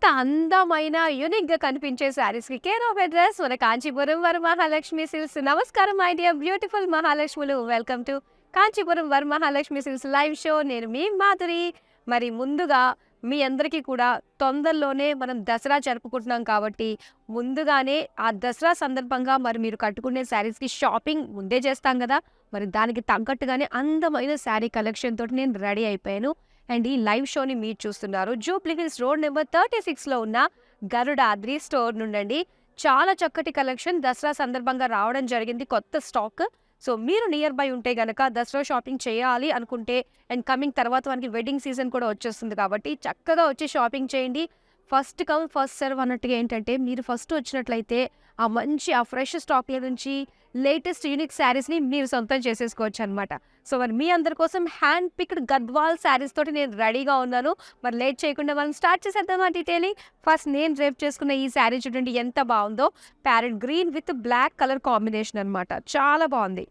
అందమైన యూనిక్‌గా కనిపించే శారీస్‌కి కేర్ ఆఫ్ అడ్రెస్ మన కాంచీపురం వరమహాలక్ష్మి సిల్క్స్. నమస్కారం మై డియర్ బ్యూటిఫుల్ మహాలక్ష్ములు. Welcome to Kanchipuram Varamahalakshmi silks live show. నేను మీ మాధురి. మరి ముందుగా మీ అందరికీ కూడా తొందరలోనే మనం దసరా జరుపుకుంటున్నాం కాబట్టి, ముందుగానే ఆ దసరా సందర్భంగా మరి మీరు కట్టుకునే శారీస్‌కి షాపింగ్ ముందే చేస్తాం గదా! మరి దానికి తగ్గట్టుగానే అందమైన శారీ కలెక్షన్ తోటి నేను రెడీ అయిపోయాను. అండ్ ఈ లైవ్ షోని మీరు చూస్తున్నారు జూబ్లీ హిల్స్ రోడ్ నెంబర్ 36లో ఉన్న గరుడాద్రి స్టోర్ నుండండి. చాలా చక్కటి కలెక్షన్ దసరా సందర్భంగా రావడం జరిగింది, కొత్త స్టాక్. సో మీరు నియర్ బై ఉంటే గనక దసరా షాపింగ్ చేయాలి అనుకుంటే, అండ్ కమింగ్ తర్వాత మనకి వెడ్డింగ్ సీజన్ కూడా వచ్చేస్తుంది కాబట్టి చక్కగా వచ్చి షాపింగ్ చేయండి. ఫస్ట్ కమ్ ఫస్ట్ సర్వ్ అన్నట్టుగా ఏంటంటే, మీరు ఫస్ట్ వచ్చినట్లయితే ఆ ఫ్రెష్ స్టాక్‌లో నుంచి లేటెస్ట్ యూనిక్ శారీస్‌ని మీరు సొంతం చేసేసుకోవచ్చు అనమాట. సో మరి మీ అందరి కోసం హ్యాండ్ పిక్డ్ గద్వాల్ శారీస్ తోటి నేను రెడీగా ఉన్నాను. మరి లేట్ చేయకుండా మనం స్టార్ట్ చేసేద్దామా డీటెయిలింగ్. ఫస్ట్ నేను డ్రేప్ చేసుకున్న ఈ శారీ చూడండి ఎంత బాగుందో. Parrot green with black colour combination అనమాట. చాలా బాగుంది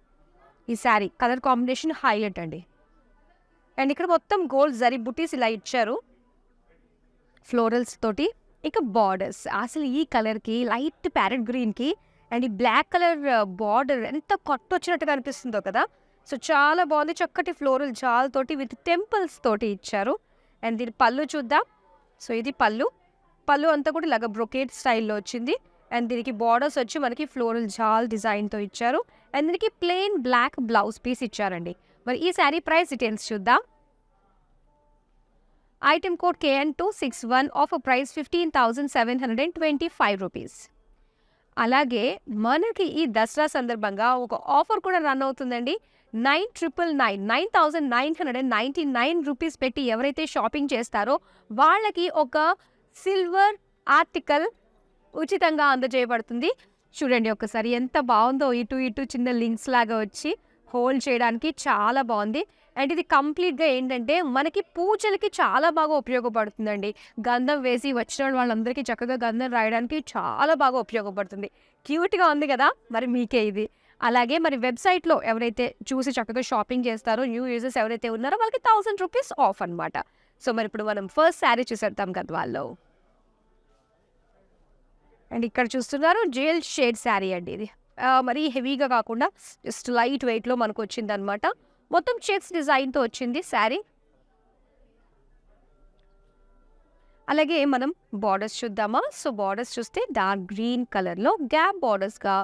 ఈ శారీ. కలర్ కాంబినేషన్ హైలైట్ అండి. అండ్ ఇక్కడ మొత్తం గోల్డ్ జరీ బుటీస్ ఇలా ఇచ్చారు ఫ్లోరల్స్ తోటి. ఇక బార్డర్స్ అసలు ఈ కలర్‌కి లైట్ ప్యారెట్ గ్రీన్‌కి అండ్ ఈ బ్లాక్ కలర్ బార్డర్ ఎంత కొట్టొచ్చినట్టుగా అనిపిస్తుందో కదా! సో చాలా బాగుంది. చక్కటి ఫ్లోరల్ జాల్‌తోటి విత్ టెంపుల్స్ తోటి ఇచ్చారు. అండ్ దీని పళ్ళు చూద్దాం. సో ఇది పళ్ళు. పళ్ళు అంతా కూడా ఇలాగ బ్రొకేట్ స్టైల్‌లో వచ్చింది. అండ్ దీనికి బార్డర్స్ వచ్చి మనకి ఫ్లోరల్ జాల్ డిజైన్‌తో ఇచ్చారు. అండ్ దీనికి ప్లెయిన్ బ్లాక్ బ్లౌజ్ పీస్ ఇచ్చారండి. మరి ఈ శారీ ప్రైస్ డీటెయిల్స్ చూద్దాం. Item code KN261, offer price 15,725 rupees. అలాగే మనకి ఈ దసరా సందర్భంగా ఒక ఆఫర్ కూడా రన్ అవుతుందండి. 9,999 రూపీస్ పెట్టి ఎవరైతే షాపింగ్ చేస్తారో వాళ్ళకి ఒక సిల్వర్ ఆర్టికల్ ఉచితంగా అందజేయబడుతుంది. చూడండి ఒకసారి ఎంత బాగుందో. ఇటు ఇటు చిన్న లింక్స్ లాగా వచ్చి హోల్డ్ చేయడానికి చాలా బాగుంది. అండ్ ఇది కంప్లీట్‌గా ఏంటంటే మనకి పూజలకి చాలా బాగా ఉపయోగపడుతుందండి. గంధం వేసి వచ్చిన వాళ్ళందరికీ చక్కగా గంధం రాయడానికి చాలా బాగా ఉపయోగపడుతుంది. క్యూట్‌గా ఉంది కదా! మరి మీకే ఇది. అలాగే మరి వెబ్‌సైట్‌లో ఎవరైతే చూసి చక్కగా షాపింగ్ చేస్తారో, న్యూ యూజర్స్ ఎవరైతే ఉన్నారో వాళ్ళకి 1000 రూపీస్ ఆఫ్ అనమాట. సో మరి ఇప్పుడు మనం ఫస్ట్ శారీ చూసేద్దాం గద్వాల్లో. అండ్ ఇక్కడ చూస్తున్నారు జెల్ షేడ్ శారీ అండి ఇది. మరీ హెవీగా కాకుండా జస్ట్ లైట్ వెయిట్‌లో మనకు వచ్చిందనమాట. మొత్తం చెక్స్ డిజైన్‌తో వచ్చింది శారీ. అలాగే మనం బార్డర్స్ చూద్దామా? సో బార్డర్స్ చూస్తే డార్క్ గ్రీన్ కలర్‌లో గ్యాప్ బార్డర్స్‌గా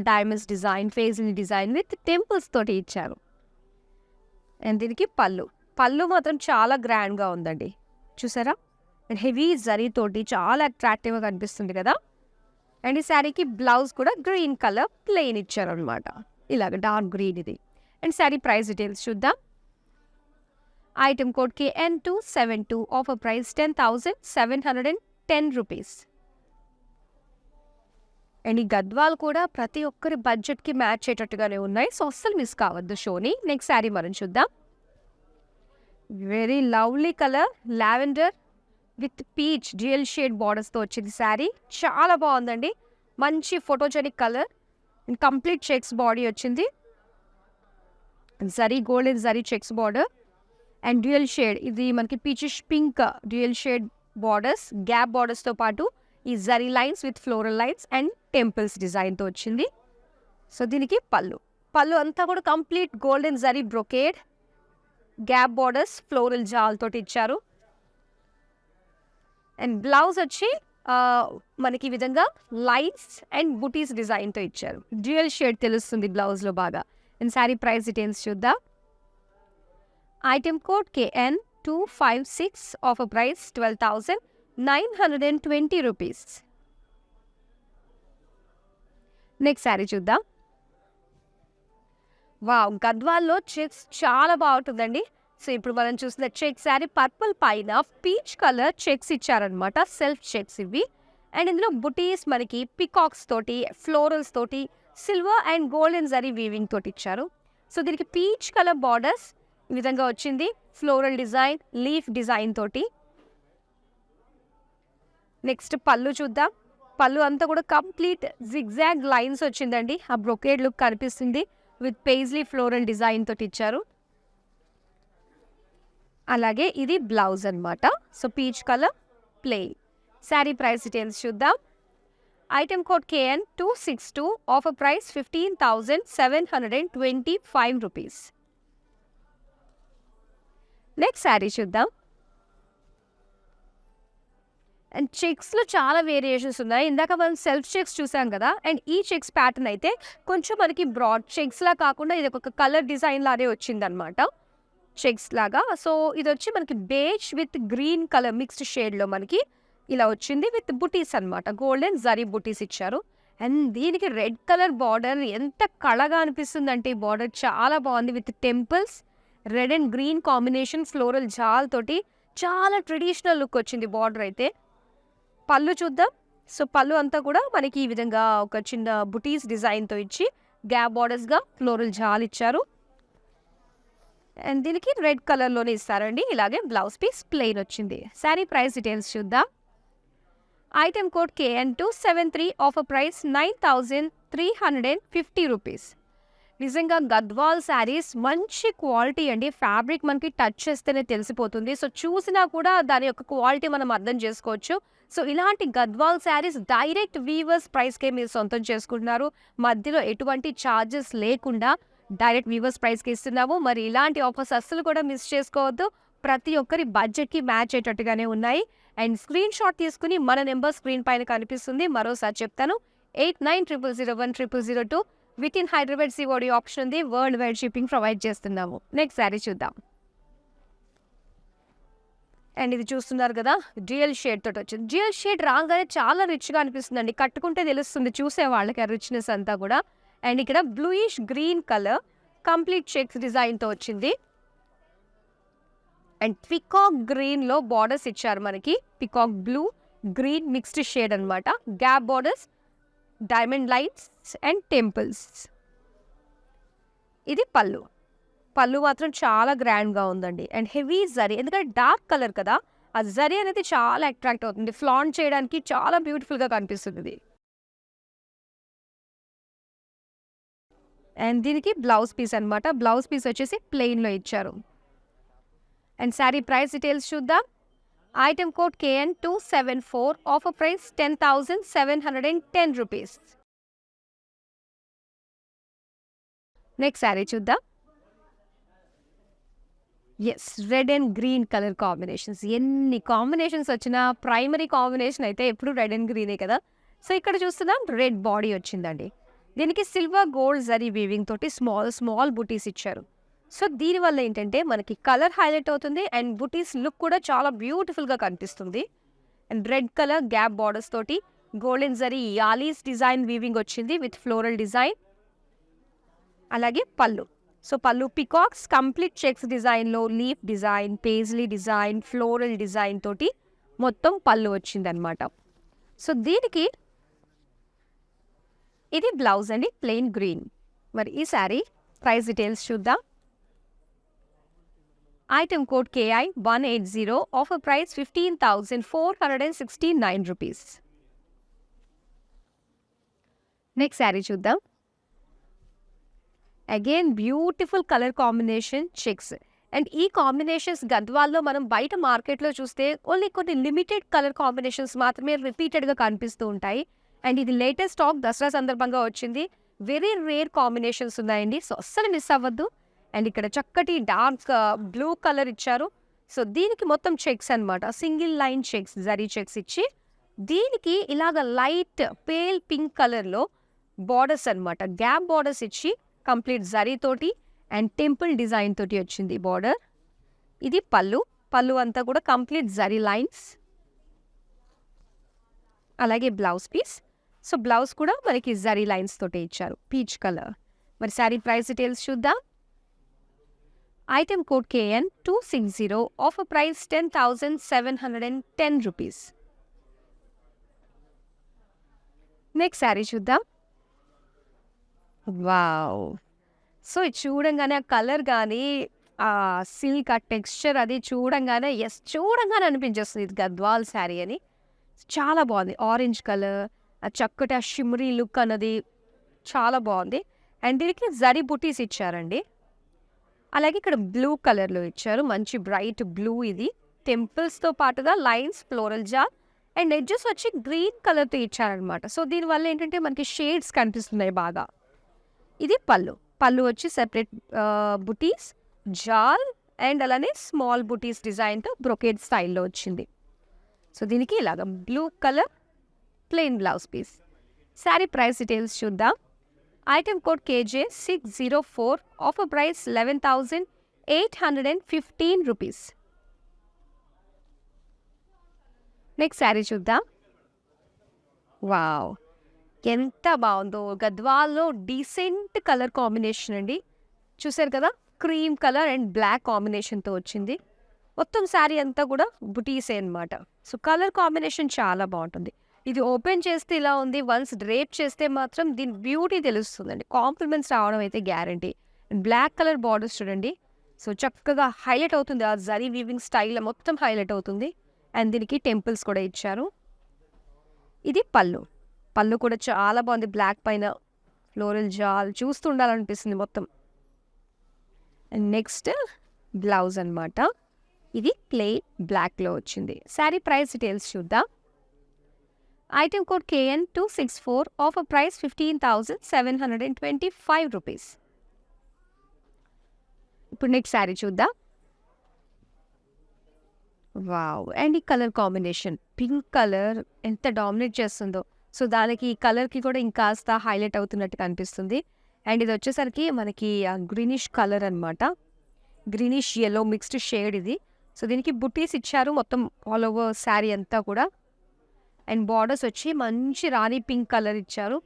డైమండ్స్ డిజైన్, ఫేజ్‌ని డిజైన్ విత్ టెంపుల్స్ తోటి ఇచ్చారు. అండ్ దీనికి పళ్ళు. పళ్ళు మాత్రం చాలా గ్రాండ్‌గా ఉందండి. చూసారా? అండ్ హెవీ జరీతోటి చాలా అట్రాక్టివ్‌గా కనిపిస్తుంది కదా! అండ్ ఈ శారీకి బ్లౌజ్ కూడా గ్రీన్ కలర్ ప్లెయిన్ ఇచ్చారనమాట. ఇలాగ డార్క్ గ్రీన్ ఇది. అండ్ శారీ ప్రైస్ డీటెయిల్స్ చూద్దాం. Item code KN272, offer price 10,710 rupees. And ఈ గద్వాల్ కూడా ప్రతి ఒక్కరి బడ్జెట్‌కి మ్యాచ్ అయ్యేటట్టుగానే ఉన్నాయి. సో అస్సలు మిస్ కావద్దు షోని. నెక్స్ట్ శారీ మనం చూద్దాం. Very lovely colour lavender with peach dual shade బార్డర్స్‌తో వచ్చింది శారీ. చాలా బాగుందండి. మంచి photogenic colour and complete checks body వచ్చింది. Zari gold and zari checks border and dual shade ఇది మనకి peachish pink dual shade borders, gap బార్డర్స్తో పాటు ఈ zari lines with floral lines and temples డిజైన్తో వచ్చింది. సో దీనికి పళ్ళు. పళ్ళు అంతా కూడా complete gold and zari brocade, gap borders, floral జాల్ తోటి ఇచ్చారు. అండ్ బ్లౌజ్ వచ్చి మనకి ఈ విధంగా లైన్స్ అండ్ బుటీస్ డిజైన్తో ఇచ్చారు. డ్యూయల్ షేడ్ తెలుస్తుంది బ్లౌజ్లో బాగా. అండ్ శారీ ప్రైస్ డీటెయిల్స్ చూద్దాం. Item code KN256, offer price 12,920 rupees. Next sari చూద్దాం. వావ్! గద్వాల్లో చెక్స్ చాలా బాగుంటుందండి. సో ఇప్పుడు మనం చూసిన చెక్ శారీ పర్పుల్ పైన పీచ్ కలర్ చెక్స్ ఇచ్చారనమాట. సెల్ఫ్ చెక్స్ ఇవి. అండ్ ఇందులో బుటీస్ మనకి పికాక్స్ తోటి, ఫ్లోరల్స్ తోటి, silver and golden zari weaving తోటి ఇచ్చారు. సో దీనికి పీచ్ కలర్ బార్డర్స్ ఈ విధంగా వచ్చింది. ఫ్లోరల్ డిజైన్, లీఫ్ డిజైన్ తోటి. నెక్స్ట్ పళ్ళు చూద్దాం. పళ్ళు అంతా కూడా కంప్లీట్ జిగ్జాగ్ లైన్స్ వచ్చిందండి. ఆ బ్రొకేడ్ లుక్ కనిపిస్తుంది విత్ పేజ్లీ ఫ్లోరల్ డిజైన్ తోటి ఇచ్చారు. అలాగే ఇది బ్లౌజ్ అనమాట. So peach colour plain. Sari price details చూద్దాం. Item code KN 262, offer price 15,725 rupees. Next sari చూద్దాం. అండ్ చెక్స్లో చాలా వేరియేషన్స్ ఉన్నాయి. ఇందాక మనం సెల్ఫ్ చెక్స్ చూసాం కదా, అండ్ ఈ చెక్స్ ప్యాటర్న్ అయితే కొంచెం మనకి బ్రాడ్ చెక్స్లా కాకుండా ఇది ఒక కలర్ డిజైన్ లాగే వచ్చిందనమాట, చెక్స్ లాగా. సో ఇది వచ్చి మనకి beige with green colour mixed షేడ్లో మనకి ఇలా వచ్చింది విత్ బుటీస్ అనమాట. గోల్డెన్ జరీ బుటీస్ ఇచ్చారు. అండ్ దీనికి రెడ్ కలర్ బార్డర్ ఎంత కళగా అనిపిస్తుంది అంటే, ఈ బార్డర్ చాలా బాగుంది with temples, red and green combination, floral జాల్ తోటి చాలా ట్రెడిషనల్ లుక్ వచ్చింది బార్డర్ అయితే. పళ్ళు చూద్దాం. సో పళ్ళు అంతా కూడా మనకి ఈ విధంగా ఒక చిన్న బుటీస్ డిజైన్తో ఇచ్చి గ్యాప్ బార్డర్స్గా ఫ్లోరల్ జాల్ ఇచ్చారు. అండ్ దీనికి రెడ్ కలర్లోనే ఇస్తారండి. ఇలాగే బ్లౌజ్ పీస్ ప్లెయిన్ వచ్చింది. శారీ ప్రైస్ డీటెయిల్స్ చూద్దాం. Item code KN 273, offer price 9,350 rupees. నిజంగా గద్వాల్ శారీస్ మంచి క్వాలిటీ అండి. ఫ్యాబ్రిక్ మనకి టచ్ చేస్తేనే తెలిసిపోతుంది. సో చూసినా కూడా దాని యొక్క క్వాలిటీ మనం అర్థం చేసుకోవచ్చు. సో ఇలాంటి గద్వాల్ శారీస్ డైరెక్ట్ వీవర్స్ ప్రైస్కే మీరు సొంతం చేసుకుంటున్నారు. మధ్యలో ఎటువంటి ఛార్జెస్ లేకుండా డైరెక్ట్ వీవర్స్ ప్రైస్కి ఇస్తున్నాము. మరి ఇలాంటి ఆఫర్స్ అస్సలు కూడా మిస్ చేసుకోవద్దు. ప్రతి ఒక్కరి బడ్జెట్కి మ్యాచ్ అయ్యేటట్టుగానే ఉన్నాయి. అండ్ స్క్రీన్ షాట్ తీసుకుని మన నెంబర్ స్క్రీన్ పైన కనిపిస్తుంది. మరోసారి చెప్తాను, 8900010002. With in Hyderabad COD option ఉంది. వరల్డ్ వైడ్ షిప్పింగ్ ప్రొవైడ్ చేస్తున్నాము. నెక్స్ట్ శారీ చూద్దాం. అండ్ ఇది చూస్తున్నారు కదా, డ్యూయల్ షేడ్ తోటి వచ్చింది. డ్యూయల్ షేడ్ రాగానే చాలా రిచ్గా అనిపిస్తుంది అండి. కట్టుకుంటే తెలుస్తుంది చూసే వాళ్ళకి ఆ రిచ్నెస్ అంతా కూడా. అండ్ ఇక్కడ bluish green colour complete checks డిజైన్తో వచ్చింది. అండ్ పికాక్ గ్రీన్లో బార్డర్స్ ఇచ్చారు మనకి. Peacock blue green mixed shade అనమాట. Gap borders, diamond lines and temples. ఇది పళ్ళు. పళ్ళు మాత్రం చాలా గ్రాండ్గా ఉందండి. అండ్ హెవీ జరీ, ఎందుకంటే డార్క్ కలర్ కదా, ఆ జరీ అనేది చాలా అట్రాక్ట్ అవుతుంది. ఫ్లాంట్ చేయడానికి చాలా బ్యూటిఫుల్గా కనిపిస్తుంది ఇది. అండ్ దీనికి బ్లౌజ్ పీస్ అనమాట. బ్లౌజ్ పీస్ వచ్చేసి ప్లెయిన్లో ఇచ్చారు. అండ్ శారీ ప్రైస్ డీటెయిల్స్ చూద్దాం. Item code KN 274, offer price 10,710 rupees. Next sari చూద్దాం. Yes, red and green colour combinations. ఎన్ని కాంబినేషన్స్ వచ్చినా ప్రైమరీ కాంబినేషన్ అయితే ఎప్పుడు రెడ్ అండ్ గ్రీనే కదా. సో ఇక్కడ చూస్తున్నాం రెడ్ బాడీ వచ్చిందండి. దీనికి సిల్వర్ గోల్డ్ జరీ వీవింగ్ తోటి స్మాల్ బుటీస్ ఇచ్చారు. సో దీనివల్ల ఏంటంటే మనకి కలర్ హైలైట్ అవుతుంది అండ్ బుటీస్ లుక్ కూడా చాలా బ్యూటిఫుల్గా కనిపిస్తుంది. And red colour gap borders తోటి గోల్డెన్ జరీ యాలీస్ డిజైన్ వీవింగ్ వచ్చింది విత్ ఫ్లోరల్ డిజైన్. అలాగే పళ్ళు. సో పళ్ళు పికాక్స్ కంప్లీట్ చెక్స్ డిజైన్లో leaf design, paisley design, floral design తోటి మొత్తం పళ్ళు వచ్చిందనమాట. సో దీనికి ఇది బ్లౌజ్ అండి, ప్లెయిన్ గ్రీన్. మరి ఈ శారీ ప్రైస్ డీటెయిల్స్ చూద్దాం. Item code KI 180, offer price 15,469 rupees. Next sari చూద్దాం. Again beautiful colour combination checks. And ఈ కాంబినేషన్స్ గద్వాల్లో మనం బయట మార్కెట్లో చూస్తే ఓన్లీ కొన్ని లిమిటెడ్ కలర్ కాంబినేషన్స్ మాత్రమే రిపీటెడ్గా కనిపిస్తూ ఉంటాయి. అండ్ ఇది లేటెస్ట్ స్టాక్, దసరా సందర్భంగా వచ్చింది. వెరీ రేర్ కాంబినేషన్స్ ఉన్నాయండి. సో అస్సలు మిస్ అవ్వద్దు. అండ్ ఇక్కడ చక్కటి డార్క్ బ్లూ కలర్ ఇచ్చారు. సో దీనికి మొత్తం చెక్స్ అనమాట, single line checks, zari checks ఇచ్చి దీనికి ఇలాగ లైట్ పేల్ పింక్ కలర్లో బార్డర్స్ అనమాట, గ్యాప్ బార్డర్స్ ఇచ్చి కంప్లీట్ జరీ తోటి అండ్ టెంపుల్ డిజైన్ తోటి వచ్చింది బార్డర్. ఇది పళ్ళు. పళ్ళు అంతా కూడా కంప్లీట్ జరీ లైన్స్. అలాగే బ్లౌజ్ పీస్. సో బ్లౌజ్ కూడా మనకి జరీ లైన్స్ తోటి ఇచ్చారు, పీచ్ కలర్. మరి శారీ ప్రైస్ డీటెయిల్స్ చూద్దాం. Item code KN 260, offer price 10,710 rupees. Next sari చూద్దాం. వావ్! సో ఇది చూడంగానే ఆ కలర్ కానీ ఆ సిల్క్ ఆ టెక్స్చర్ అది చూడంగానే చూడంగానే అనిపించేస్తుంది ఇది గద్వాల్ శారీ అని. చాలా బాగుంది. ఆరెంజ్ కలర్, ఆ చక్కటి ఆ షిమ్మరీ లుక్ అన్నది చాలా బాగుంది. అండ్ దీనికి జరీ బుటీస్ ఇచ్చారండి. అలాగే ఇక్కడ బ్లూ కలర్లో ఇచ్చారు, మంచి బ్రైట్ బ్లూ. ఇది టెంపుల్స్తో పాటుగా లైన్స్, ఫ్లోరల్ జార్ అండ్ ఎడ్జెస్ వచ్చి గ్రీన్ కలర్తో ఇచ్చారనమాట. సో దీనివల్ల ఏంటంటే మనకి షేడ్స్ కనిపిస్తున్నాయి బాగా. ఇది పళ్ళు. పళ్ళు వచ్చి సెపరేట్ బుటీస్, జాల్ అండ్ అలానే స్మాల్ బుటీస్ డిజైన్తో బ్రొకేడ్ స్టైల్లో వచ్చింది. సో దీనికి ఇలాగ blue colour plain blouse piece. Sari price details చూద్దాం. Item code KJ 604, offer price 11,815 rupees. Next sari చూద్దాం. వావ్, ఎంత బాగుందో! గద్వాల్లో డీసెంట్ కలర్ కాంబినేషన్ అండి. చూసారు కదా, క్రీమ్ కలర్ అండ్ బ్లాక్ కాంబినేషన్తో వచ్చింది. మొత్తం శారీ అంతా కూడా బుటీసే అనమాట. సో కలర్ కాంబినేషన్ చాలా బాగుంటుంది. ఇది ఓపెన్ చేస్తే ఇలా ఉంది, వన్స్ డ్రేప్ చేస్తే మాత్రం దీని బ్యూటీ తెలుస్తుందండి. కాంప్లిమెంట్స్ రావడం అయితే గ్యారంటీ. బ్లాక్ కలర్ బార్డర్స్ చూడండి, సో చక్కగా హైలైట్ అవుతుంది. ఆ జరీ వీవింగ్ స్టైల్ మొత్తం హైలైట్ అవుతుంది. అండ్ దీనికి టెంపుల్స్ కూడా ఇచ్చారు. ఇది పళ్ళు. పళ్ళు కూడా చాలా బాగుంది, బ్లాక్ పైన ఫ్లోరల్ జాల్ చూస్తూ ఉండాలనిపిస్తుంది మొత్తం. అండ్ నెక్స్ట్ బ్లౌజ్ అనమాట. ఇది ప్లెయిన్ బ్లాక్లో వచ్చింది. శారీ ప్రైస్ డీటెయిల్స్ చూద్దాం. Item code KN 264, offer price 15,725 rupees. ఇప్పుడు నెక్స్ట్ శారీ చూద్దాం. వావ్, అండ్ ఈ కలర్ కాంబినేషన్ పింక్ కలర్ ఎంత డామినేట్ చేస్తుందో. సో దానికి ఈ కలర్కి కూడా ఇంకాస్త హైలైట్ అవుతున్నట్టు కనిపిస్తుంది. అండ్ ఇది వచ్చేసరికి మనకి గ్రీనిష్ కలర్ అనమాట. గ్రీనిష్ ఎల్లో మిక్స్డ్ షేడ్ ఇది. సో దీనికి బుటీస్ ఇచ్చారు మొత్తం ఆల్ ఓవర్ శారీ అంతా కూడా. అండ్ బార్డర్స్ వచ్చి మంచి రాణి పింక్ కలర్ ఇచ్చారు.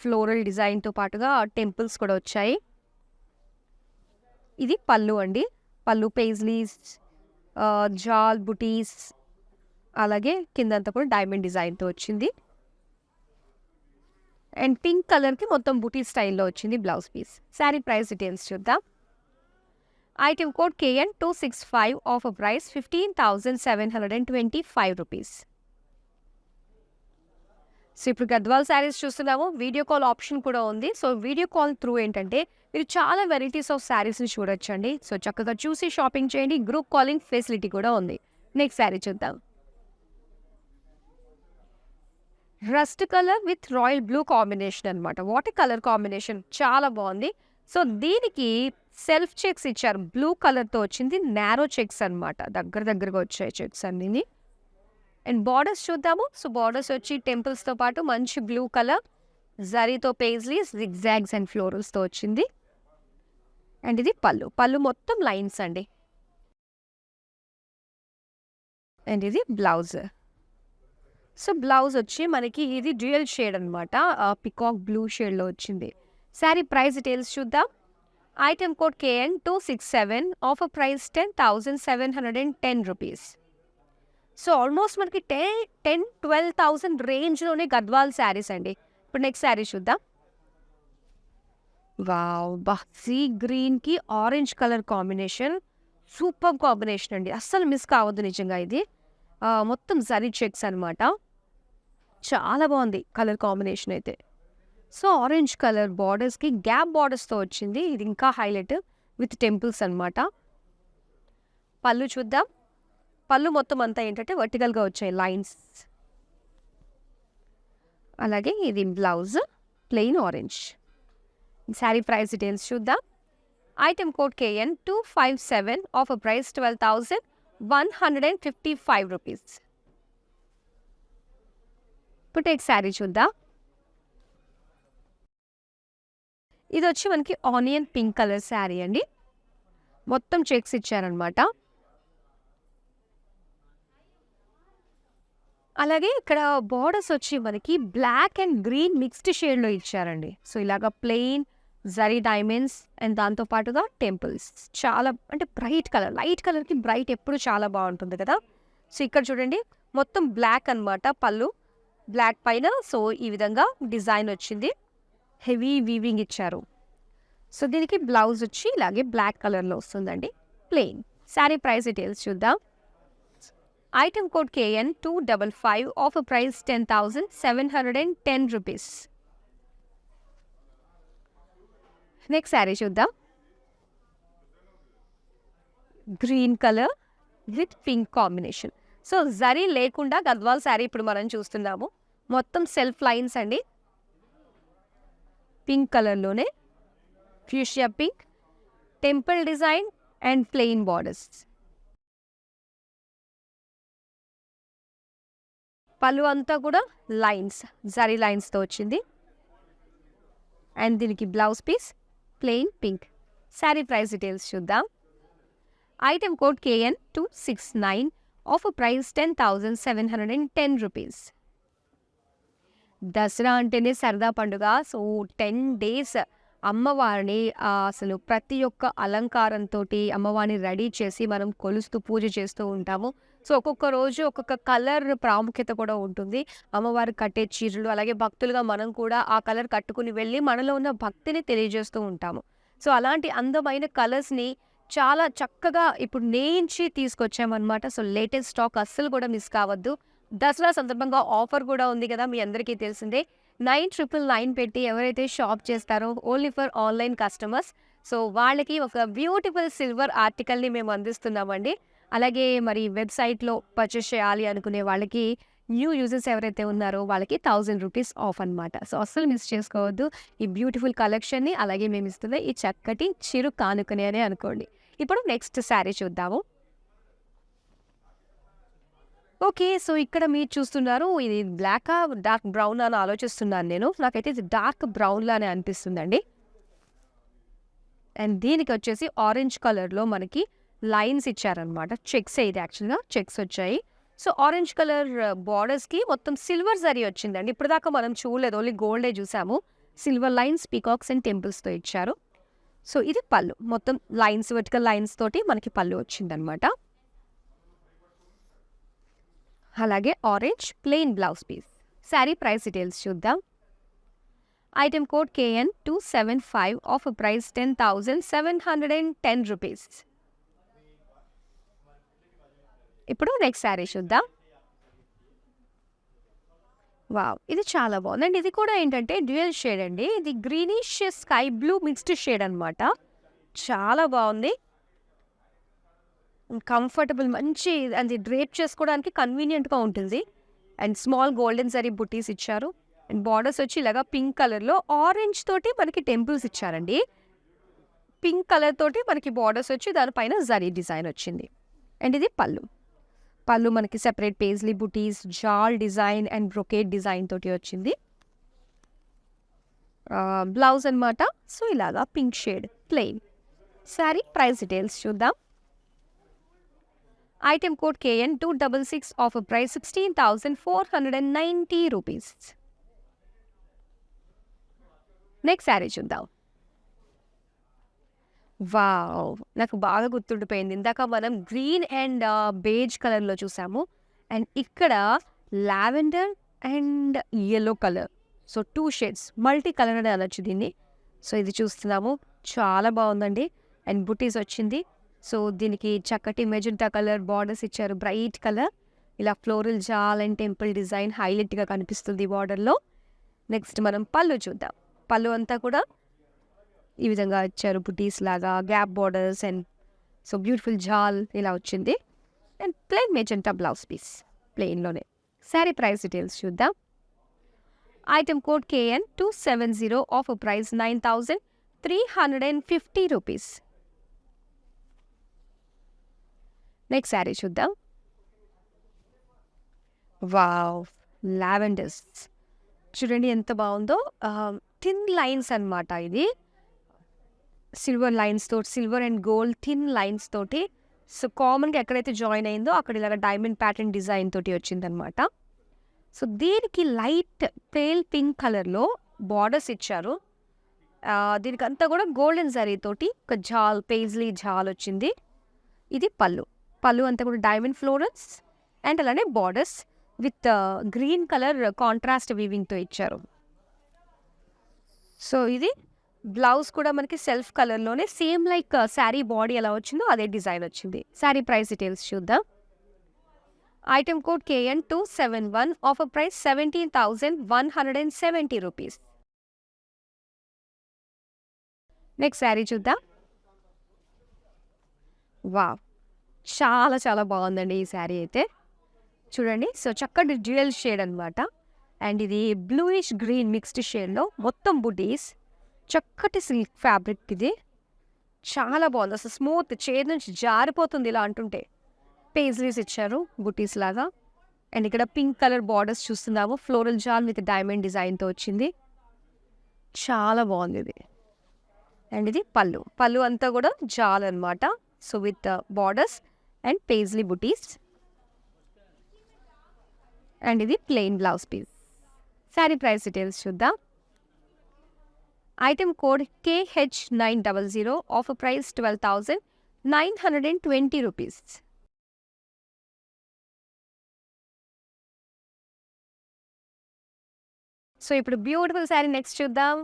ఫ్లోరల్ డిజైన్తో పాటుగా టెంపుల్స్ కూడా వచ్చాయి. ఇది పళ్ళు అండి. పళ్ళు పేజ్లీస్, జాల్ బుటీస్, అలాగే కిందంతా కూడా డైమండ్ డిజైన్తో వచ్చింది. అండ్ పింక్ కలర్కి మొత్తం బుటీ స్టైల్లో వచ్చింది blouse piece. Sari price details చూద్దాం. Item code KN 265, offer price 15,725 rupees. So ఇప్పుడు గద్వాల్ శారీస్ చూస్తున్నాము. వీడియో కాల్ ఆప్షన్ కూడా ఉంది. సో వీడియో కాల్ త్రూ ఏంటంటే మీరు చాలా వెరైటీస్ ఆఫ్ శారీస్ని చూడొచ్చండి. సో చక్కగా చూసి షాపింగ్ చేయండి. గ్రూప్ కాలింగ్ ఫెసిలిటీ కూడా ఉంది. నెక్స్ట్ శారీ చూద్దాం. Rust colour with royal blue combination అనమాట. వాటర్ కలర్ కాంబినేషన్ చాలా బాగుంది. సో దీనికి సెల్ఫ్ చెక్స్ ఇచ్చారు, బ్లూ కలర్తో వచ్చింది. నారో చెక్స్ అనమాట, దగ్గరగా వచ్చాయి చెక్స్ అన్నీ. అండ్ బార్డర్స్ చూద్దాము. సో బార్డర్స్ వచ్చి టెంపుల్స్తో పాటు మంచి బ్లూ కలర్ జరీతో పేజ్లీస్, జిగ్జాగ్స్ అండ్ ఫ్లోరల్స్తో వచ్చింది. అండ్ ఇది పళ్ళు. పళ్ళు మొత్తం లైన్స్ అండి. అండ్ ఇది బ్లౌజ్. సో బ్లౌజ్ వచ్చి మనకి ఇది డ్యూయల్ షేడ్ అనమాట, పికాక్ బ్లూ షేడ్లో వచ్చింది. శారీ ప్రైస్ డీటెయిల్స్ చూద్దాం. Item code KN 267, offer price 10,710 rupees. So almost మనకి 10,000-12,000 రేంజ్లోనే గద్వాల్ శారీస్ అండి. ఇప్పుడు నెక్స్ట్ శారీ చూద్దాం. వావ్, సీ గ్రీన్కి orange colour combination super combination అండి. అస్సలు మిస్ కావద్దు నిజంగా. ఇది మొత్తం జరీ చెక్స్ అనమాట. చాలా బాగుంది కలర్ కాంబినేషన్ అయితే. సో ఆరెంజ్ కలర్ బార్డర్స్కి గ్యాప్ బార్డర్స్తో వచ్చింది. ఇది ఇంకా హైలైట్ విత్ టెంపుల్స్ అనమాట. పళ్ళు చూద్దాం. పళ్ళు మొత్తం అంతా ఏంటంటే వర్టికల్గా వచ్చాయి లైన్స్. అలాగే ఇది blouse plain orange. Sari price details చూద్దాం. Item code KN 257, offer price 12,155 rupees. ఇప్పుడు నెక్స్ట్ శారీ చూద్దాం. ఇది వచ్చి మనకి ఆనియన్ పింక్ కలర్ శారీ అండి. మొత్తం చెక్స్ ఇచ్చారనమాట. అలాగే ఇక్కడ బార్డర్స్ వచ్చి మనకి బ్లాక్ అండ్ గ్రీన్ మిక్స్డ్ షేడ్లో ఇచ్చారండి. సో ఇలాగా ప్లెయిన్ జరీ డైమండ్స్ అండ్ దాంతో పాటుగా టెంపుల్స్. చాలా అంటే బ్రైట్ కలర్, లైట్ కలర్కి బ్రైట్ ఎప్పుడు చాలా బాగుంటుంది కదా. సో ఇక్కడ చూడండి మొత్తం బ్లాక్ అనమాట పళ్ళు, బ్లాక్ పైన సో ఈ విధంగా డిజైన్ వచ్చింది. హెవీ వీవింగ్ ఇచ్చారు. సో దీనికి బ్లౌజ్ వచ్చి ఇలాగే బ్లాక్ కలర్లో వస్తుందండి, ప్లెయిన్. శారీ ప్రైస్ డీటెయిల్స్ చూద్దాం. Item code KN 255, offer price 10,710 rupees. Next sari చూద్దాం. Green colour with pink combination. So zari లేకుండా గద్వాల్ శారీ ఇప్పుడు మనం చూస్తున్నాము. మొత్తం సెల్ఫ్ లైన్స్ అండి. పింక్ కలర్లోనే fuchsia pink, temple design and plain borders. పళ్ళు అంతా కూడా లైన్స్, జరీ లైన్స్తో వచ్చింది. అండ్ దీనికి blouse piece plain pink. Sari price details చూద్దాం. Item code KN269. Offer price 10,710 rupees. Dasara అంటేనే సరదా పండుగ. సో 10 days అమ్మవారిని అసలు ప్రతి ఒక్క అలంకారంతో అమ్మవారిని రెడీ చేసి మనం కొలుస్తూ పూజ చేస్తూ ఉంటాము. సో ఒక్కొక్క రోజు ఒక్కొక్క కలర్ ప్రాముఖ్యత కూడా ఉంటుంది. అమ్మవారు కట్టే చీరలు, అలాగే భక్తులుగా మనం కూడా ఆ కలర్ కట్టుకుని వెళ్ళి మనలో ఉన్న భక్తిని తెలియజేస్తూ ఉంటాము. సో అలాంటి అందమైన కలర్స్ని చాలా చక్కగా ఇప్పుడు నేయించి తీసుకొచ్చామన్నమాట. సో లేటెస్ట్ స్టాక్ అస్సలు కూడా మిస్ కావద్దు. దసరా సందర్భంగా ఆఫర్ కూడా ఉంది కదా, మీ అందరికీ తెలిసిందే. 9,999 పెట్టి ఎవరైతే షాప్ చేస్తారో only for online customers. So వాళ్ళకి ఒక బ్యూటిఫుల్ సిల్వర్ ఆర్టికల్ని మేము అందిస్తున్నామండి. అలాగే మరి వెబ్సైట్లో పర్చేస్ చేయాలి అనుకునే వాళ్ళకి, న్యూ యూజర్స్ ఎవరైతే ఉన్నారో వాళ్ళకి 1,000 రూపీస్ ఆఫ్ అనమాట. సో అస్సలు మిస్ చేసుకోవద్దు ఈ బ్యూటిఫుల్ కలెక్షన్ని. అలాగే మేము ఇస్తున్న ఈ చక్కటి చిరు కానుకనే అని అనుకోండి. ఇప్పుడు నెక్స్ట్ శారీ చూద్దాము. ఓకే. సో ఇక్కడ మీరు చూస్తున్నారు, ఇది బ్లాకా డార్క్ బ్రౌన్ అని ఆలోచిస్తున్నాను నేను. నాకైతే ఇది డార్క్ బ్రౌన్ లానే అనిపిస్తుందండి. అండ్ దీనికి వచ్చేసి ఆరెంజ్ కలర్లో మనకి లైన్స్ ఇచ్చారనమాట. చెక్స్ ఇది యాక్చువల్గా చెక్స్ వచ్చాయి. సో ఆరెంజ్ కలర్ బార్డర్స్కి మొత్తం సిల్వర్ జరీ వచ్చిందండి. ఇప్పుడు దాకా మనం చూడలేదు, ఓన్లీ గోల్డే చూసాము. సిల్వర్ లైన్స్, పీకాక్స్ అండ్ టెంపుల్స్తో ఇచ్చారు. సో ఇది పళ్ళు, మొత్తం లైన్స్, వర్టికల్ లైన్స్ తోటి మనకి పళ్ళు వచ్చిందనమాట. అలాగే orange plain blouse piece. Sari price details చూద్దాం. Item code KN275. Offer price 10,710 rupees. ఇప్పుడు నెక్స్ట్ శారీ చూద్దాం. వావ్, ఇది చాలా బాగుందండి. ఇది కూడా ఏంటంటే డ్యూయల్ షేడ్ అండి. ఇది greenish sky blue mixed shade అనమాట. చాలా బాగుంది, కంఫర్టబుల్, మంచి అది డ్రేప్ చేసుకోవడానికి కన్వీనియంట్గా ఉంటుంది. అండ్ స్మాల్ గోల్డెన్ జరీ బుటీస్ ఇచ్చారు. అండ్ బార్డర్స్ వచ్చి ఇలాగా పింక్ కలర్లో ఆరెంజ్ తోటి మనకి టెంపుల్స్ ఇచ్చారండి. పింక్ కలర్ తోటి మనకి బార్డర్స్ వచ్చి దానిపైన జరీ డిజైన్ వచ్చింది. అండ్ ఇది పళ్ళు. పళ్ళు మనకి సెపరేట్ పేజ్లీ బుటీస్, జాల్ డిజైన్ అండ్ బ్రొకేట్ డిజైన్ తోటి వచ్చింది. బ్లౌజ్ అనమాట. సో ఇలాగా pink shade plain. Sari price details చూద్దాం. Item code KN266. Offer price 16,490 rupees. Next sari చూద్దాం. వావ్, నాకు బాగా గుర్తుండిపోయింది. ఇందాక మనం గ్రీన్ అండ్ బేజ్ కలర్లో చూసాము. అండ్ ఇక్కడ lavender and yellow colour. So 2 shades, multi colour అని అనొచ్చు దీన్ని. సో ఇది చూస్తున్నాము, చాలా బాగుందండి. అండ్ బుటీస్ వచ్చింది. సో దీనికి చక్కటి మెజెంటా కలర్ బార్డర్స్ ఇచ్చారు, బ్రైట్ కలర్. ఇలా ఫ్లోరల్ జాల్ అండ్ టెంపుల్ డిజైన్ హైలైట్గా కనిపిస్తుంది బార్డర్లో. నెక్స్ట్ మనం పళ్ళు చూద్దాం. పళ్ళు అంతా కూడా ఈ విధంగా ఇచ్చారు, బుటీస్ లాగా, gap borders and so beautiful జాల్ ఇలా వచ్చింది. And plain magenta blouse piece ప్లెయిన్లోనే. శారీ ప్రైస్ డీటెయిల్స్ చూద్దాం. Item code KN270. Offer price 9,350 rupees. Next sari చూద్దాం. వావ్, లావెండర్స్ చూడండి ఎంత బాగుందో. థిన్ లైన్స్ అనమాట. ఇది సిల్వర్ లైన్స్ తోటి, silver and gold thin lines తోటి. సో కామన్గా ఎక్కడైతే జాయిన్ అయిందో అక్కడ ఇలాగ డైమండ్ ప్యాటర్న్ డిజైన్ తోటి వచ్చిందనమాట. సో దీనికి లైట్ పేల్ పింక్ కలర్లో బార్డర్స్ ఇచ్చారు. దీనికి అంతా కూడా గోల్డెన్ జరీ తోటి ఒక జాల్, పేజ్లీ జాల్ వచ్చింది. ఇది పళ్ళు. పళ్ళు అంతా కూడా డైమండ్ ఫ్లోరల్స్ అండ్ అలానే borders with green colour contrast వీవింగ్తో ఇచ్చారు. సో ఇది బ్లౌజ్ కూడా మనకి సెల్ఫ్ కలర్లోనే సేమ్ లైక్ శారీ బాడీ ఎలా వచ్చిందో అదే డిజైన్ వచ్చింది. శారీ ప్రైస్ డీటెయిల్స్ చూద్దాం. Item code KN271. Offer price 17,170 rupees. Next sari చూద్దాం. వావ్, చాలా చాలా బాగుందండి ఈ శారీ అయితే. చూడండి. సో చక్కటి డ్యూయల్ షేడ్ అనమాట. అండ్ ఇది బ్లూయిష్ గ్రీన్ మిక్స్డ్ షేడ్లో మొత్తం బుటీస్. చక్కటి సిల్క్ ఫ్యాబ్రిక్ ఇది. చాలా బాగుంది అసలు. స్మూత్, చేతి నుంచి జారిపోతుంది ఇలా అంటుంటే. పేజ్లీస్ ఇచ్చారు బుటీస్ లాగా. అండ్ ఇక్కడ పింక్ కలర్ బార్డర్స్ చూస్తున్నాము. ఫ్లోరల్ జాల్ విత్ డైమండ్ డిజైన్తో వచ్చింది. చాలా బాగుంది ఇది. అండ్ ఇది పళ్ళు. పళ్ళు అంతా కూడా జాల్ అనమాట. So with borders and paisley బుటీస్. అండ్ ఇది plain blouse piece. Sari price details చూద్దాం. Item code KH900. Offer price 12,920 rupees. So ఇప్పుడు బ్యూటిఫుల్ శారీ నెక్స్ట్ చూద్దాం.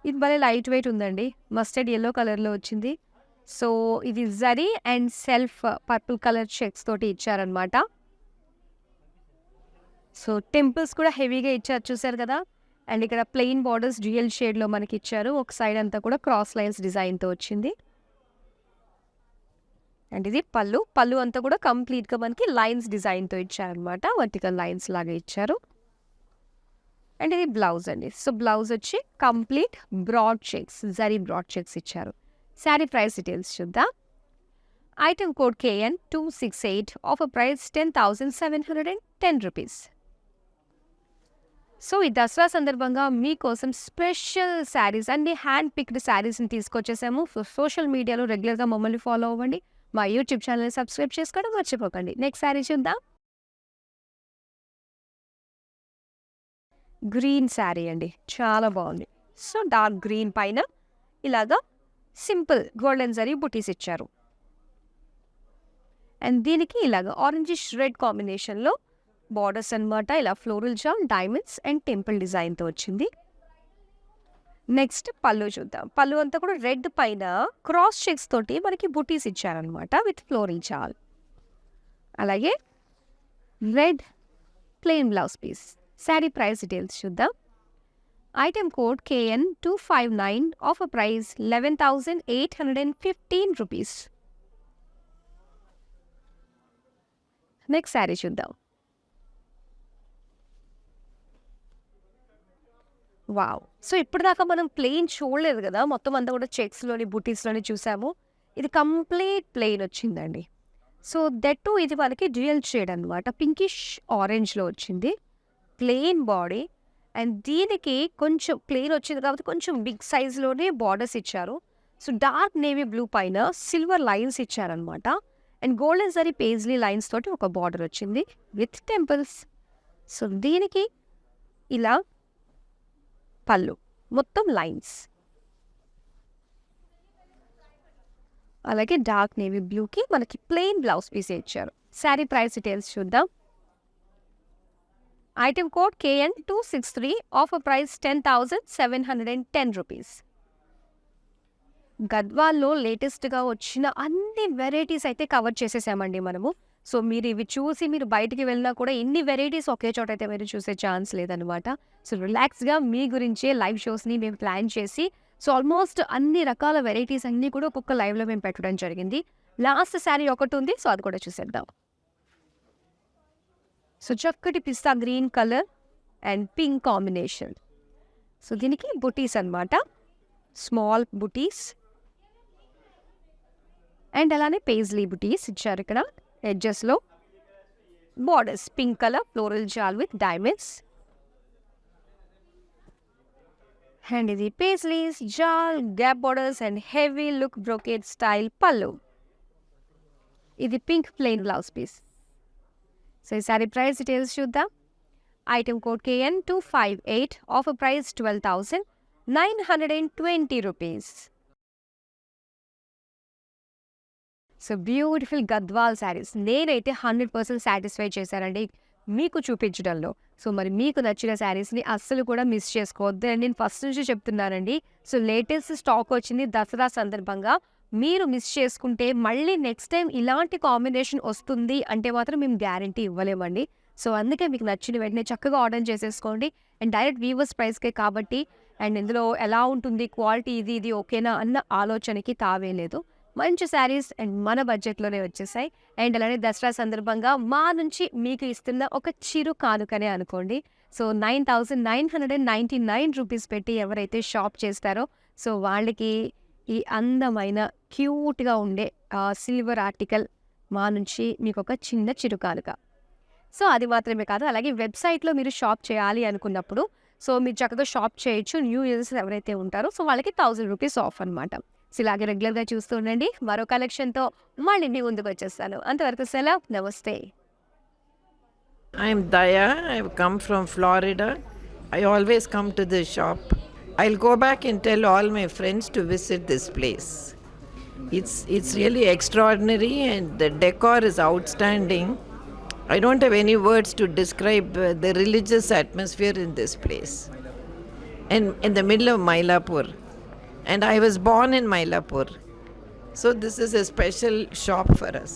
ఇది భలే లైట్ వెయిట్ ఉందండి. మస్టర్డ్ ఎల్లో కలర్లో వచ్చింది. సో ఇది zari and self purple colour checks తోటి ఇచ్చారనమాట. సో టెంపుల్స్ కూడా హెవీగా ఇచ్చారు చూసారు కదా. అండ్ ఇక్కడ ప్లెయిన్ బార్డర్స్ డ్యూయల్ షేడ్లో మనకి ఇచ్చారు. ఒక సైడ్ అంతా కూడా క్రాస్ లైన్స్ డిజైన్తో వచ్చింది. అండ్ ఇది పళ్ళు. పళ్ళు అంతా కూడా కంప్లీట్గా మనకి లైన్స్ డిజైన్తో ఇచ్చారనమాట. వర్టికల్ లైన్స్ లాగా ఇచ్చారు. అండ్ ఇది బ్లౌజ్ అండి. సో బ్లౌజ్ వచ్చి complete broad checks, zari broad checks ఇచ్చారు. శారీ ప్రైస్ డీటెయిల్స్ చూద్దాం. Item code KN268. Offer price 10,710 rupees. So ఈ దసరా సందర్భంగా మీకోసం స్పెషల్ శారీస్ అన్ని హ్యాండ్ పిక్డ్ శారీస్ని తీసుకొచ్చేసాము. సోషల్ మీడియాలో రెగ్యులర్గా మమ్మల్ని ఫాలో అవ్వండి. మా యూట్యూబ్ ఛానల్ని సబ్స్క్రైబ్ చేసుకోవడం మర్చిపోకండి. నెక్స్ట్ శారీ చూద్దాం. గ్రీన్ శారీ అండి. చాలా బాగుంది. సో డార్క్ గ్రీన్ పైన ఇలాగా సింపుల్ గోల్డెన్ జరీ బుటీస్ ఇచ్చారు. అండ్ దీనికి ఇలాగ ఆరెంజిష్ రెడ్ కాంబినేషన్లో బార్డర్స్ అనమాట. ఇలా floral jam, diamonds and temple డిజైన్తో వచ్చింది. నెక్స్ట్ పళ్ళు చూద్దాం. పళ్ళు అంతా కూడా రెడ్ పైన క్రాస్ చెక్స్ తోటి మనకి బుటీస్ ఇచ్చారనమాట విత్ ఫ్లోరల్ జాల్. అలాగే red plain blouse piece. Sari price details చూద్దాం. Item code KN259. Offer price 11,815 rupees. Next sari చూద్దాం. వావ్. సో ఇప్పటిదాకా మనం ప్లెయిన్ చూడలేదు కదా. మొత్తం అంతా కూడా చెక్స్లోని బుటీస్లోని చూసాము. ఇది కంప్లీట్ ప్లెయిన్ వచ్చిందండి. సో దట్ టు ఇది మనకి డ్యూయల్ షేడ్ అనమాట. పింకిష్ ఆరెంజ్లో వచ్చింది. Plain body. అండ్ దీనికి కొంచెం ప్లెయిన్ వచ్చింది కాబట్టి కొంచెం బిగ్ సైజ్లోనే బార్డర్స్ ఇచ్చారు. సో డార్క్ నేవీ బ్లూ పైన సిల్వర్ లైన్స్ ఇచ్చారనమాట. And golden zari paisley lines తోటి ఒక బార్డర్ వచ్చింది విత్ టెంపుల్స్. సో దీనికి ఇలా పళ్ళు మొత్తం లైన్స్. అలాగే డార్క్ నేవీ బ్లూకి మనకి ప్లెయిన్ బ్లౌజ్ పీస్ ఇచ్చారు. శారీ ప్రైస్ డీటెయిల్స్ చూద్దాం. Item code KN263. Offer price 10,710 rupees. గద్వాల్లో లేటెస్ట్గా వచ్చిన అన్ని వెరైటీస్ అయితే కవర్ చేసేసామండి మనము. సో మీరు ఇవి చూసి మీరు బయటికి వెళ్ళినా కూడా ఇన్ని వెరైటీస్ ఒకే చోట అయితే మీరు చూసే ఛాన్స్ లేదనమాట. సో రిలాక్స్గా మీ గురించే లైవ్ షోస్ని మేము ప్లాన్ చేసి సో ఆల్మోస్ట్ అన్ని రకాల వెరైటీస్ అన్నీ కూడా ఒక్కొక్క లైవ్లో మేము పెట్టడం జరిగింది. లాస్ట్ శారీ ఒకటి ఉంది. సో అది కూడా చూసేద్దాం. సో చక్కటి pista green colour and pink combination. So దీనికి బుటీస్ అనమాట. స్మాల్ బుటీస్ అండ్ అలానే పేజ్లీ బుటీస్ ఇచ్చారు. ఇక్కడ ఎడ్జెస్లో బార్డర్స్ పింక్ కలర్ ఫ్లోరల్ జాల్ విత్ డైమండ్స్. అండ్ ఇది పేజ్లీస్, జాల్, gap borders and heavy look brocade style పళ్ళు. ఇది pink plain blouse piece. So ఈ సారీ ప్రైస్ డీటెయిల్స్ చూద్దాం. Item code KN258. Offer price 12,920 rupees. So beautiful Gadwal saris నేనైతే 100% సాటిస్ఫై చేశానండి మీకు చూపించడంలో. సో మరి మీకు నచ్చిన శారీస్ని అస్సలు కూడా మిస్ చేసుకోవద్దు. అండ్ నేను ఫస్ట్ నుంచి చెప్తున్నానండి. సో లేటెస్ట్ స్టాక్ వచ్చింది దసరా సందర్భంగా. మీరు మిస్ చేసుకుంటే మళ్ళీ నెక్స్ట్ టైం ఇలాంటి కాంబినేషన్ వస్తుంది అంటే మాత్రం మేము గ్యారంటీ ఇవ్వలేమండి. సో అందుకే మీకు నచ్చిన వెంటనే చక్కగా ఆర్డర్ చేసేసుకోండి. అండ్ డైరెక్ట్ వీవర్స్ ప్రైస్కే కాబట్టి అండ్ ఇందులో ఎలా ఉంటుంది క్వాలిటీ ఇది ఓకేనా అన్న ఆలోచనకి తావేలేదు. మంచి శారీస్ అండ్ మన బడ్జెట్‌లోనే వచ్చేసాయి. అండ్ అలానే దసరా సందర్భంగా మా నుంచి మీకు ఇస్తున్న ఒక చిరు కానుకనే అనుకోండి. సో, 9999 రూపీస్ పెట్టి ఎవరైతే షాప్ చేస్తారో సో, వాళ్ళకి ఈ అందమైన క్యూట్‌గా ఉండే సిల్వర్ ఆర్టికల్ మా నుంచి మీకొక చిన్న చిరు కానుక. సో, అది మాత్రమే కాదు. అలాగే వెబ్‌సైట్‌లో మీరు షాప్ చేయాలి అనుకున్నప్పుడు, సో, మీరు చక్కగా షాప్ చేయొచ్చు. న్యూ యూజర్స్ ఎవరైతే ఉంటారో, సో, వాళ్ళకి 1000 రూపీస్ ఆఫ్ అనమాట. సో, ఇలాగే రెగ్యులర్‌గా చూస్తూ ఉండండి. మరో కలెక్షన్‌తో మళ్ళీ మీ ముందుకొచ్చేస్తాను. అంతవరకు సెలవు. నమస్తే. I'm Daya. I've come from Florida. I always come to this shop. I'll go back and tell all my friends to visit this place. It's really extraordinary and the decor is outstanding. I don't have any words to describe the religious atmosphere in this place. And in the middle of Mylapore. And I was born in Mylapore. So this is a special shop for us.